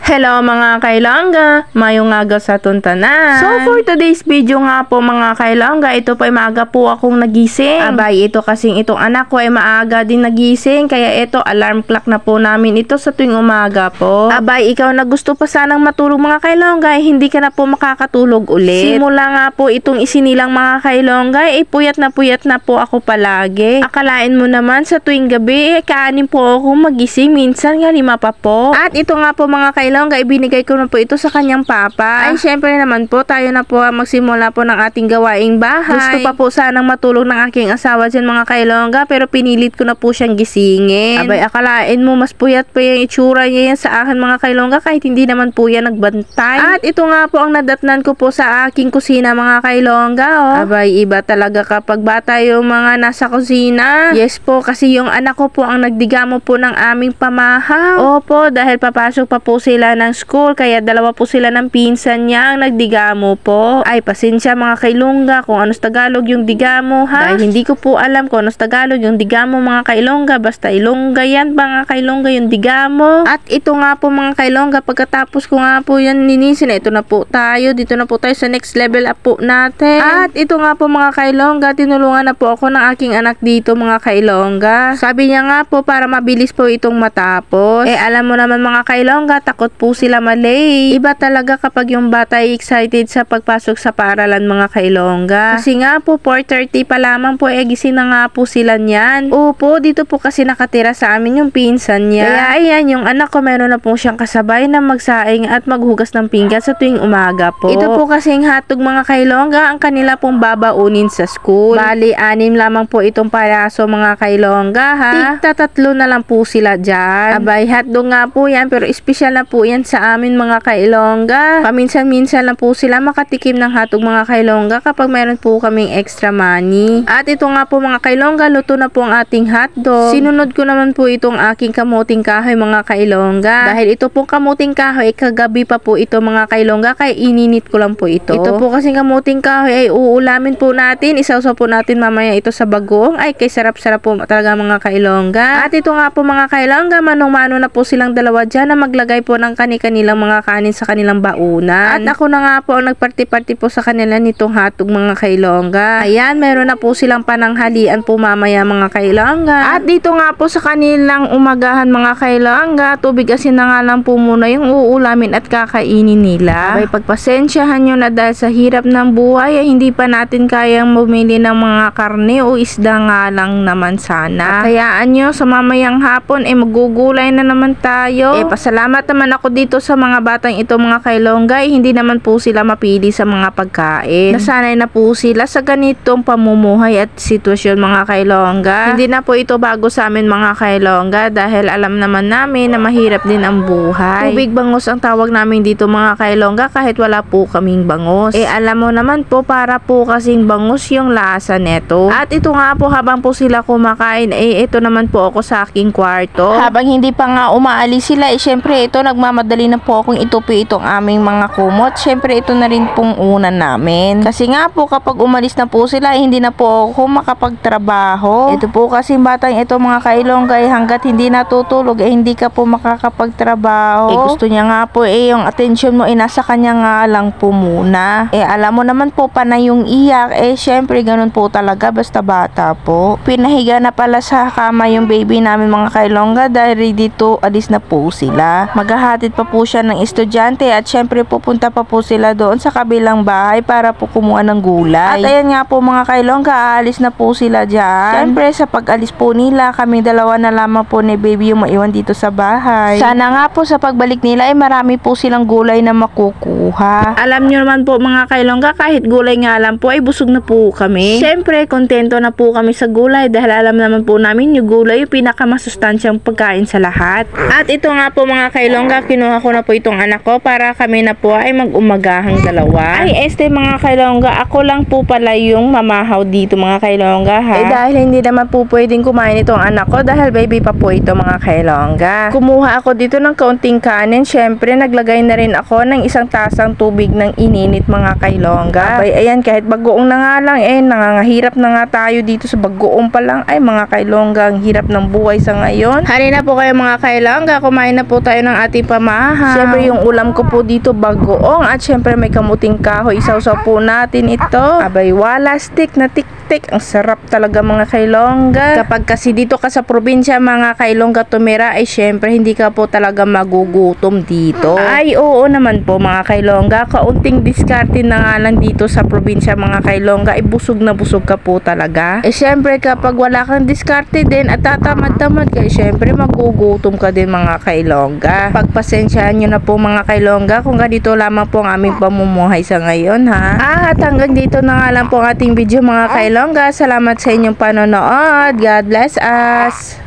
Hello mga kailangga, mayong aga sa tuntanan. So for today's video nga po mga kailangga, ito po ay maaga po akong nagising. Abay, ito kasing itong anak ko ay maaga din nagising, kaya ito alarm clock na po namin ito sa tuwing umaga po. Abay, ikaw na gusto pa sanang matulog mga kailangga, hindi ka na po makakatulog ulit. Simula nga po itong isinilang mga kailangga, puyat na po ako palagi. Akalain mo naman sa tuwing gabi, kaanin po ako magising, minsan nga 5 pa po. At ito nga po mga kailangga, ibinigay ko na po ito sa kanyang papa. Ay syempre naman po, tayo na po magsimula po ng ating gawaing bahay. Gusto pa po sanang matulog ng aking asawa dyan mga kailongga, pero pinilit ko na po siyang gisingin. Abay, akalain mo mas puyat pa yung itsura niya yan sa akin mga kailongga, kahit hindi naman po yan nagbantay. At ito nga po ang nadatnan ko po sa aking kusina mga kailongga. Oh. Abay, iba talaga kapag bata yung mga nasa kusina. Yes po, kasi yung anak ko po ang nagdigamo po ng aming pamahaw. Opo, dahil papasok pa po sila ng school, kaya dalawa po sila ng pinsan niya ang nagdigamo po. Ay, pasensya mga kailongga kung ano sa Tagalog yung digamo ha. Dahil hindi ko po alam kung ano sa Tagalog yung digamo mga kailongga, basta ilongga yan mga kailongga yung digamo. At ito nga po mga kailongga, pagkatapos ko nga po yan ninisin, ito na po tayo, dito na po tayo sa next level up po natin. At ito nga po mga kailongga, tinulungan na po ako ng aking anak dito mga kailongga. Sabi niya nga po para mabilis po itong matapos. Alam mo naman mga kailongga, takot po sila malay. Iba talaga kapag yung bata ay excited sa pagpasok sa paaralan mga kailongga. Kasi nga po 4:30 pa lamang po gising na nga po sila niyan. Opo, dito po kasi nakatira sa amin yung pinsan niya. Kaya ayan, yung anak ko meron na po siyang kasabay na magsaing at maghugas ng pinggan sa tuwing umaga po. Ito po kasing hatog mga kailongga ang kanila pong babaunin sa school. Bali, 6 lamang po itong paraso mga kailongga ha. Tigta 3 na lang po sila dyan. Abay, hotdog nga po yan, pero special na po yan sa amin mga kailongga. Paminsan-minsan lang po sila makatikim ng hotdog mga kailongga kapag meron po kaming extra money. At ito nga po mga kailongga, luto na po ang ating hotdog. Sinunod ko naman po itong aking kamuting kahoy mga kailongga. Dahil ito pong kamuting kahoy, kagabi pa po ito mga kailongga, kaya ininit ko lang po ito. Ito po kasi kamuting kahoy ay uulamin po natin. Isawsaw po natin mamaya ito sa bagoong. Ay, kay sarap-sarap po talaga mga kailongga. At ito nga po mga kailongga, manong-mano na po silang dalawa dyan na maglagay po ng kanilang mga kanin sa kanilang baunan. At ako na nga po ang nagparty-party po sa kanila nitong hotdog mga kailongga. Ayan, meron na po silang pananghalian po mamaya mga kailongga. At dito nga po sa kanilang umagahan mga kailongga, tubig asin na nga lang po muna yung uulamin at kakainin nila. Abay, pagpasensyahan nyo na dahil sa hirap ng buhay ay hindi pa natin kayang bumili ng mga karne o isda nga lang naman sana. At kayaan nyo sa mamayang hapon magugulay na naman tayo. Pasalamat naman ako dito sa mga batang ito mga kailongga, hindi naman po sila mapili sa mga pagkain. Nasanay na po sila sa ganitong pamumuhay at sitwasyon mga kailongga. Hindi na po ito bago sa amin mga kailongga, dahil alam naman namin na mahirap din ang buhay. Tubig bangus ang tawag namin dito mga kailongga kahit wala po kaming bangus. Alam mo naman po, para po kasing bangus yung lasa neto. At ito nga po, habang po sila kumakain, ito naman po ako sa aking kwarto. Habang hindi pa nga umaalis sila, syempre ito nagmamadali na po akong itupi itong aming mga kumot. Syempre ito na rin pong unan namin. Kasi nga po kapag umalis na po sila, hindi na po ako makapagtrabaho. Ito po kasi batang ito mga kailongga, hanggat hindi natutulog hindi ka po makakapagtrabaho. Gusto niya nga po yung attention mo nasa kanya nga lang po muna. Alam mo naman po panay yung iyak. Syempre ganun po talaga basta bata po. Pinahiga na pala sa kama yung baby namin mga kailongga dahil dito alis na po sila. Maghahatid pa po siya ng estudyante at syempre pupunta pa po sila doon sa kabilang bahay para po kumuha ng gulay. At ayan nga po mga kailongga, aalis na po sila dyan. Syempre sa pag-alis po nila, kami dalawa na lamang po ni baby yung maiwan dito sa bahay. Sana nga po sa pagbalik nila marami po silang gulay na makukuha. Alam nyo naman po mga kailongga, kahit gulay nga lang po busog na po kami. Syempre kontento na po kami sa gulay dahil alam naman po namin yung gulay yung pinakamasustansyang pagkain sa lahat. At ito nga po mga kailongga, kinuha ko na po itong anak ko para kami na po ay mag-umagahang dalawa. Ay mga kailongga, ako lang po pala yung mamahaw dito mga kailongga ha. Dahil hindi naman po pwedeng kumain itong anak ko dahil baby pa po ito mga kailongga. Kumuha ako dito ng kaunting kanin. Syempre naglagay na rin ako ng isang tasang tubig ng ininit mga kailongga. Abay, ayan, kahit bagoong na nga lang nangangahirap na nga tayo dito sa bagoong pa lang. Ay mga kailongga, ang hirap ng buhay sa ngayon. Hari na po kayo mga kailongga, kumain na po tayo ng ating hindi pa mahahaw. Siyempre yung ulam ko po dito bagoong at siyempre may kamuting kahoy. Isaw-saw po natin ito. Abay wala stick na tik-tik. Ang sarap talaga mga kailongga. Kapag kasi dito ka sa probinsya mga kailongga tumira ay siyempre hindi ka po talaga magugutom dito. Ay oo naman po mga kailongga. Kaunting diskarte na nga lang dito sa probinsya mga kailongga ay busog na busog ka po talaga. Eh siyempre kapag wala kang diskarte din at tatamad-tamad ka, siyempre magugutom ka din mga kailongga. Pagpasensyahan nyo na po mga kailongga kung ganito lamang po ang aming pamumuhay sa ngayon ha. At hanggang dito na nga lang po ang ating video mga kailongga. Salamat sa inyong panonood. God bless us.